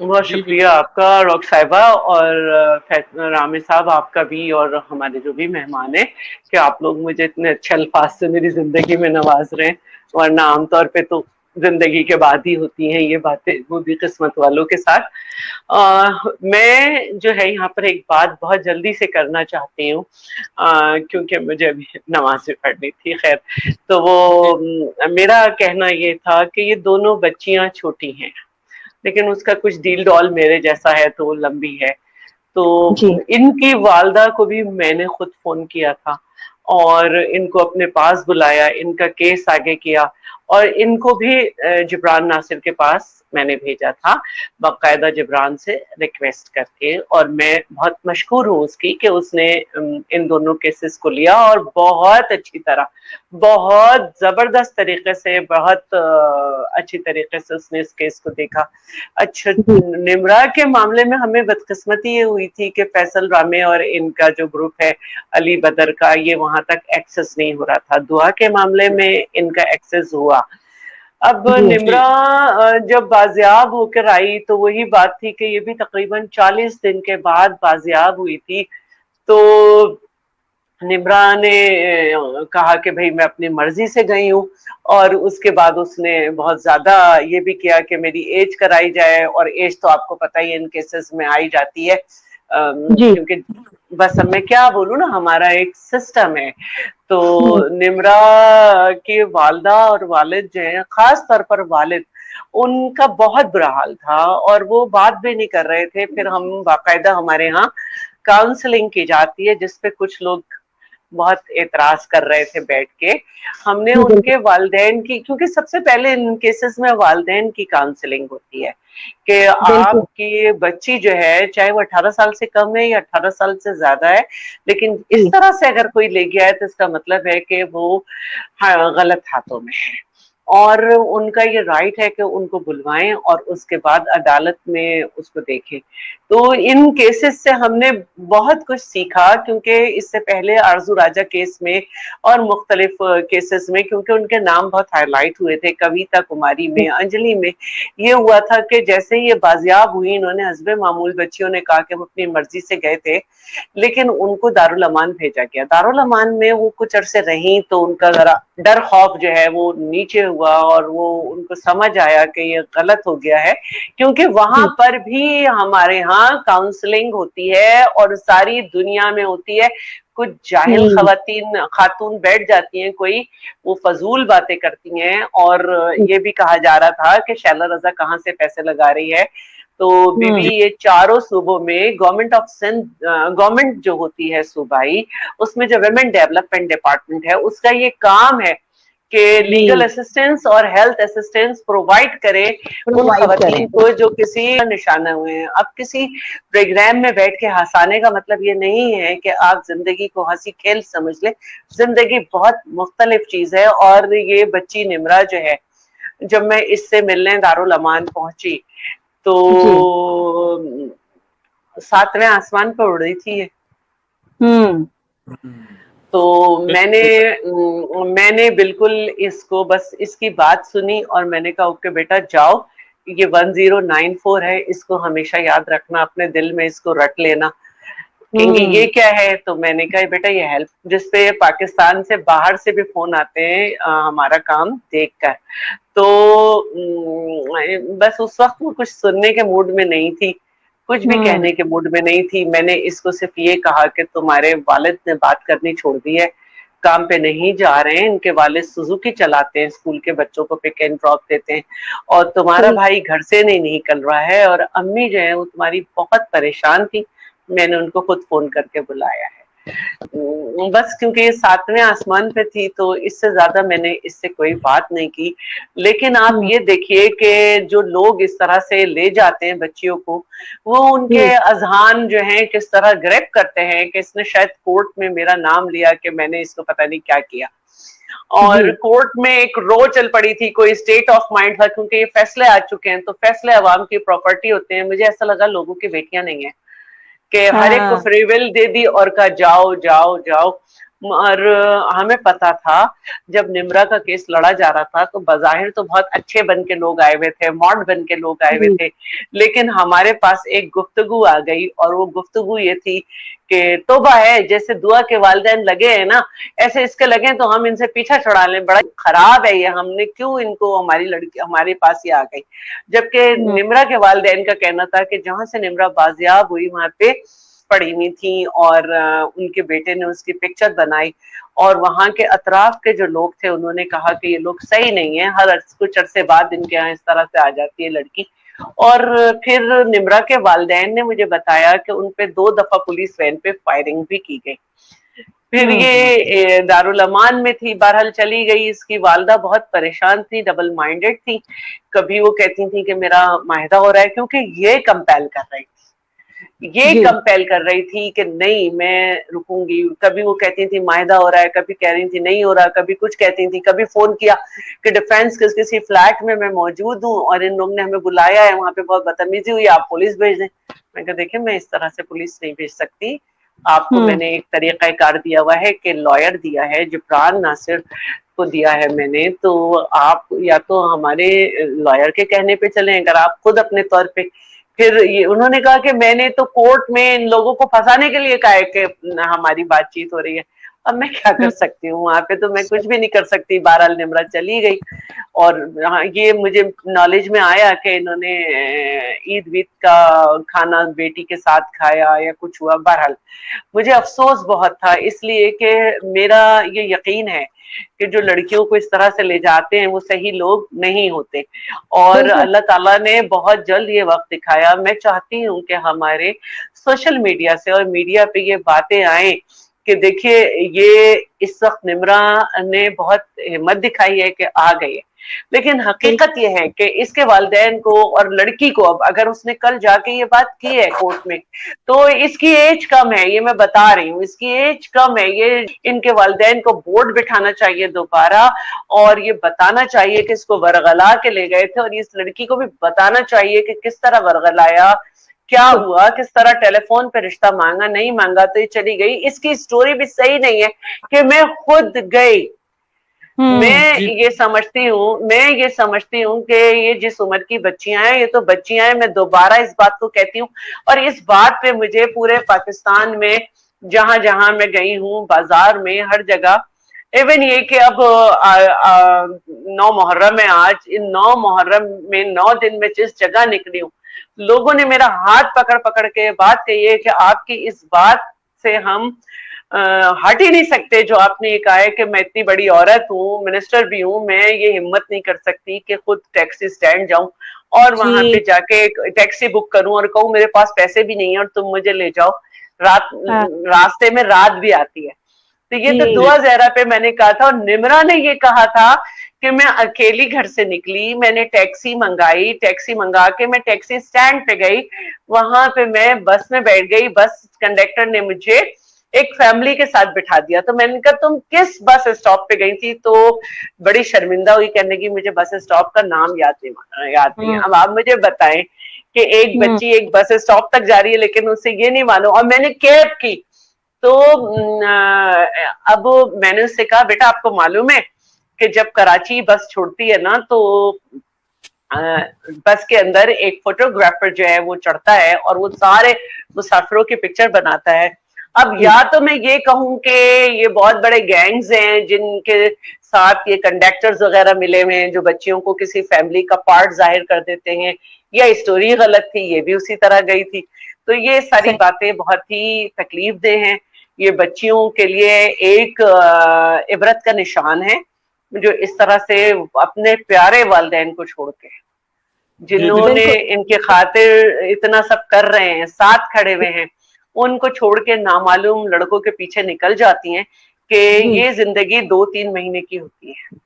بہت جی شکریہ بالکل. آپ کا روک صاحبہ، اور رامع صاحب آپ کا بھی، اور ہمارے جو بھی مہمان ہیں، کہ آپ لوگ مجھے اتنے اچھے الفاظ سے میری زندگی میں نواز رہے ہیں، ورنہ عام طور پہ تو زندگی کے بعد ہی ہوتی ہیں یہ باتیں، وہ بھی قسمت والوں کے ساتھ۔ میں جو ہے یہاں پر ایک بات بہت جلدی سے کرنا چاہتی ہوں، کیونکہ مجھے ابھی نماز بھی پڑھنی تھی، خیر تو وہ جی میرا کہنا یہ تھا کہ یہ دونوں بچیاں چھوٹی ہیں، لیکن اس کا کچھ ڈیل ڈال میرے جیسا ہے تو وہ لمبی ہے۔ تو جی ان کی والدہ کو بھی میں نے خود فون کیا تھا، اور ان کو اپنے پاس بلایا، ان کا کیس آگے کیا، اور ان کو بھی جبران ناصر کے پاس میں نے بھیجا تھا باقاعدہ جبران سے ریکویسٹ کر کے، اور میں بہت مشکور ہوں اس کی کہ اس نے ان دونوں کیسز کو لیا، اور بہت اچھی طرح، بہت زبردست طریقے سے، بہت اچھی طریقے سے اس نے اس کیس کو دیکھا۔ اچھا، جی نمرا کے معاملے میں ہمیں بدقسمتی یہ ہوئی تھی کہ فیصل رامے اور ان کا جو گروپ ہے علی بدر کا، یہ وہاں تک ایکسس نہیں ہو رہا تھا۔ دعا کے معاملے میں ان کا ایکسس ہوا۔ اب جی جی نمرا جب بازیاب ہو کر آئی تو وہی بات تھی کہ یہ بھی تقریباً 40 دن کے بعد بازیاب ہوئی تھی، تو نمرا نے کہا کہ بھئی میں اپنی مرضی سے گئی ہوں، اور اس کے بعد اس نے بہت زیادہ یہ بھی کیا کہ میری ایج کرائی جائے، اور ایج تو آپ کو پتہ ہی ان کیسز میں آئی جاتی ہے، جی کیونکہ بس اب میں کیا بولوں نا، ہمارا ایک سسٹم ہے۔ تو ہوں نمرا کی والدہ اور والد جو ہیں، خاص طور پر والد، ان کا بہت برا حال تھا، اور وہ بات بھی نہیں کر رہے تھے۔ پھر ہم باقاعدہ ہمارے ہاں کاؤنسلنگ کی جاتی ہے، جس پہ کچھ لوگ بہت اعتراض کر رہے تھے بیٹھ کے، ہم نے جی ان بالکل کے والدین کی، کیونکہ سب سے پہلے ان کیسز میں والدین کی کاؤنسلنگ ہوتی ہے کہ بالکل آپ کی بچی جو ہے، چاہے وہ 18 سال سے کم ہے یا 18 سال سے زیادہ ہے، لیکن اس جی طرح سے اگر کوئی لے گیا ہے تو اس کا مطلب ہے کہ وہ غلط ہاتھوں میں ہے، اور ان کا یہ رائٹ ہے کہ ان کو بلوائیں اور اس کے بعد عدالت میں اس کو دیکھیں۔ تو ان کیسز سے ہم نے بہت کچھ سیکھا، کیونکہ اس سے پہلے آرزو راجہ کیس میں اور مختلف کیسز میں، کیونکہ ان کے نام بہت ہائی لائٹ ہوئے تھے، کویتا کماری میں، انجلی میں، یہ ہوا تھا کہ جیسے ہی یہ بازیاب ہوئی، انہوں نے حسب معمول بچیوں نے کہا کہ وہ اپنی مرضی سے گئے تھے، لیکن ان کو دارالامان بھیجا گیا۔ دارالامان میں وہ کچھ عرصے رہیں تو ان کا ذرا ڈر خوف جو ہے وہ نیچے ہوا، اور وہ ان کو سمجھ آیا کہ یہ غلط ہو گیا ہے، کیونکہ وہاں جی پر بھی ہمارے ہاں کاؤنسلنگ ہوتی ہے، اور ساری دنیا میں ہوتی ہے۔ کچھ جاہل ہوں خاتون بیٹھ جاتی ہیں، کوئی وہ فضول باتیں کرتی ہیں، اور یہ بھی کہا جا رہا تھا کہ شیلا رضا کہاں سے پیسے لگا رہی ہے۔ تو بی بی ہوں یہ چاروں صوبوں میں گورنمنٹ آف سندھ، گورنمنٹ جو ہوتی ہے صوبائی، اس میں جو ویمن ڈیولپمنٹ ڈپارٹمنٹ ہے، اس کا یہ کام ہے کہ جی لیگل اسسٹنس اور ہیلتھ اسسٹنس پرووائڈ کرے ان پرووائڈ کریں خواتین کو جو کسی نشانہ ہوئے ہیں۔ اب کسی پروگرام میں بیٹھ کے ہنسانے کا مطلب یہ نہیں ہے کہ آپ زندگی کو ہنسی کھیل سمجھ لیں، زندگی بہت مختلف چیز ہے۔ اور یہ بچی نمرا جو ہے، جب میں اس سے ملنے دارالامان پہنچی تو جی 7ویں آسمان پہ اڑ رہی تھی یہ۔ ہوں تو بالکل. میں نے بالکل اس کو بس اس کی بات سنی، اور میں نے کہا اوکے بیٹا جاؤ، یہ 1094 ہے، اس کو ہمیشہ یاد رکھنا، اپنے دل میں اس کو رٹ لینا۔ کہیں گے ہوں یہ کیا ہے؟ تو میں نے کہا بیٹا یہ ہیلپ، جس پہ پاکستان سے باہر سے بھی فون آتے ہیں ہمارا کام دیکھ کر۔ تو بس اس وقت وہ کچھ سننے کے موڈ میں نہیں تھی، کچھ بھی ہوں کہنے کے موڈ میں نہیں تھی۔ میں نے اس کو صرف یہ کہا کہ تمہارے والد نے بات کرنی چھوڑ دی ہے، کام پہ نہیں جا رہے ہیں، ان کے والد سوزوکی چلاتے ہیں، اسکول کے بچوں کو پک اینڈ ڈراپ دیتے ہیں، اور تمہارا صحیح بھائی گھر سے نہیں نکل رہا ہے، اور امی جو ہے وہ تمہاری بہت پریشان تھی، میں نے ان کو خود فون کر کے بلایا ہے۔ بس کیونکہ یہ 7ویں آسمان پہ تھی تو اس سے زیادہ میں نے اس سے کوئی بات نہیں کی۔ لیکن آپ ہوں یہ دیکھیے کہ جو لوگ اس طرح سے لے جاتے ہیں بچیوں کو، وہ ان جی کے اذہان جو ہیں کس طرح گریپ کرتے ہیں کہ اس نے شاید کورٹ میں میرا نام لیا کہ میں نے اس کو پتہ نہیں کیا کیا، جی اور کورٹ میں ایک رو چل پڑی تھی، کوئی اسٹیٹ آف مائنڈ تھا، کیونکہ یہ فیصلے آ چکے ہیں تو فیصلے عوام کی پراپرٹی ہوتے ہیں۔ مجھے ایسا لگا لوگوں کی بیٹیاں نہیں ہیں کہ ہر ایک کو ہاں فری ول دے دی اور کہا جاؤ جاؤ جاؤ۔ اور ہمیں پتا تھا جب نمرا کا کیس لڑا جا رہا تھا تو بظاہر تو بہت اچھے بن کے لوگ آئے ہوئے تھے، ماڈ بن کے لوگ آئے ہوئے جی تھے، لیکن ہمارے پاس ایک گفتگو آ گئی، اور وہ گفتگو یہ تھی کہ توبہ ہے، جیسے دعا کے والدین لگے ہیں نا ایسے اس کے لگے تو ہم ان سے پیچھا چھڑا لیں، بڑا خراب ہے یہ، ہم نے کیوں ان کو ہماری لڑکی ہمارے پاس ہی آ گئی. جبکہ نمرا کے والدین کا کہنا تھا کہ جہاں سے نمرا بازیاب ہوئی وہاں پہ پڑی ہوئی تھی، اور ان کے بیٹے نے اس کی پکچر بنائی، اور وہاں کے اطراف کے جو لوگ تھے انہوں نے کہا کہ یہ لوگ صحیح نہیں ہیں، ہر کچھ عرصے بعد ان کے یہاں اس طرح سے آ جاتی ہے لڑکی. اور پھر نمرا کے والدین نے مجھے بتایا کہ ان پہ 2 دفعہ پولیس وین پہ فائرنگ بھی کی گئی. پھر یہ دارالامان میں تھی، بہرحال چلی گئی. اس کی والدہ بہت پریشان تھی، ڈبل مائنڈیڈ تھی، کبھی وہ کہتی تھی کہ میرا معاہدہ ہو رہا ہے، کیونکہ یہ کمپیل کر رہی تھی، یہ جی کمپیل کر رہی تھی کہ نہیں میں رکوں گی. کبھی وہ کہتی تھی معاہدہ ہو رہا ہے، کبھی کہہ رہی تھی نہیں ہو رہا، کبھی کچھ کہتی تھی. کبھی فون کیا کہ ڈیفینس کسی فلیٹ میں موجود ہوں اور ان لوگوں نے ہمیں بلایا ہے، وہاں پہ بہت بدتمیزی ہوئی، آپ پولیس بھیج دیں. میں کہا دیکھیں میں اس طرح سے پولیس نہیں بھیج سکتی، آپ کو میں نے ایک طریقہ کار دیا ہوا ہے کہ لائر دیا ہے، جبران ناصر کو دیا ہے میں نے، تو آپ یا تو ہمارے لائر کے کہنے پہ چلیں، اگر آپ خود اپنے طور پہ. پھر انہوں نے کہا کہ میں نے تو کورٹ میں ان لوگوں کو پھنسانے کے لیے کہا ہے کہ ہماری بات چیت ہو رہی ہے. اب میں کیا کر سکتی ہوں وہاں پہ، تو میں کچھ بھی نہیں کر سکتی. بہرحال نمرا چلی گئی، اور یہ مجھے نالج میں آیا کہ انہوں نے عید وید کا کھانا بیٹی کے ساتھ کھایا یا کچھ ہوا. بہرحال مجھے افسوس بہت تھا، اس لیے کہ میرا یہ یقین ہے کہ جو لڑکیوں کو اس طرح سے لے جاتے ہیں وہ صحیح لوگ نہیں ہوتے، اور بالکل اللہ تعالیٰ نے بہت جلد یہ وقت دکھایا. میں چاہتی ہوں کہ ہمارے سوشل میڈیا سے اور میڈیا پہ یہ باتیں آئیں کہ دیکھیے یہ اس وقت نمرا نے بہت ہمت دکھائی ہے کہ آ گئی ہے، لیکن حقیقت یہ ہے کہ اس کے والدین کو اور لڑکی کو، اب اگر اس نے کل جا کے یہ بات کی ہے کورٹ میں، تو اس کی ایج کم ہے، یہ میں بتا رہی ہوں، اس کی ایج کم ہے. یہ ان کے والدین کو بورڈ بٹھانا چاہیے دوبارہ، اور یہ بتانا چاہیے کہ اس کو ورغلا کے لے گئے تھے، اور اس لڑکی کو بھی بتانا چاہیے کہ کس طرح ورغلایا، کیا ہوا، کس طرح ٹیلی فون پہ رشتہ مانگا، نہیں مانگا تو یہ چلی گئی. اس کی سٹوری بھی صحیح نہیں ہے کہ میں خود گئی. میں یہ سمجھتی ہوں کہ یہ جس عمر کی بچیاں ہیں، یہ تو بچیاں ہیں. میں دوبارہ اس بات کو کہتی ہوں، اور اس بات پہ مجھے پورے پاکستان میں جہاں جہاں میں گئی ہوں، بازار میں، ہر جگہ، ایون یہ کہ اب 9 محرم ہے آج، ان 9 محرم میں 9 دن میں جس جگہ نکلی ہوں، لوگوں نے میرا ہاتھ پکڑ پکڑ کے بات کہی ہے کہ آپ کی اس بات سے ہم ہٹ ہی نہیں سکتے جو آپ نے یہ کہا ہے کہ میں اتنی بڑی عورت ہوں، منسٹر بھی ہوں، میں یہ ہمت نہیں کر سکتی کہ خود ٹیکسی اسٹینڈ جاؤں اور وہاں جی پہ جا کے ٹیکسی بک کروں اور کہوں میرے پاس پیسے بھی نہیں ہیں اور تم مجھے لے جاؤ. راستے میں رات بھی آتی ہے. تو یہ تو جی دعا زہرا پہ میں نے کہا تھا، اور نمرا نے یہ کہا تھا کہ میں اکیلی گھر سے نکلی، میں نے ٹیکسی منگائی، ٹیکسی منگا کے میں ٹیکسی اسٹینڈ پہ گئی، وہاں پہ میں بس میں بیٹھ گئی، بس کنڈکٹر نے مجھے ایک فیملی کے ساتھ بٹھا دیا. تو میں نے کہا تم کس بس اسٹاپ پہ گئی تھی؟ تو بڑی شرمندہ ہوئی، کہنے کی مجھے بس اسٹاپ کا نام یاد نہیں ہے. اب آپ مجھے بتائیں کہ ایک بچی ایک بس اسٹاپ تک جا رہی ہے لیکن اسے یہ نہیں معلوم، اور میں نے کیب کی. تو اب میں نے اس سے کہا بیٹا آپ کو معلوم ہے کہ جب کراچی بس چھوڑتی ہے نا تو بس کے اندر ایک فوٹوگرافر جو ہے وہ چڑھتا ہے اور وہ سارے مسافروں کی پکچر بناتا ہے. اب یا تو میں یہ کہوں کہ یہ بہت بڑے گینگز ہیں جن کے ساتھ یہ کنڈکٹرز وغیرہ ملے ہوئے ہیں جو بچیوں کو کسی فیملی کا پارٹ ظاہر کر دیتے ہیں، یا اسٹوری غلط تھی، یہ بھی اسی طرح گئی تھی. تو یہ ساری باتیں بہت ہی تکلیف دہ ہیں. یہ بچیوں کے لیے ایک عبرت کا نشان ہے جو اس طرح سے اپنے پیارے والدین کو چھوڑ کے، جنہوں نے بالکل ان کی خاطر اتنا سب کر رہے ہیں، ساتھ کھڑے ہوئے ہیں، ان کو چھوڑ کے نامعلوم لڑکوں کے پیچھے نکل جاتی ہیں کہ جی یہ زندگی 2-3 مہینے کی ہوتی ہے.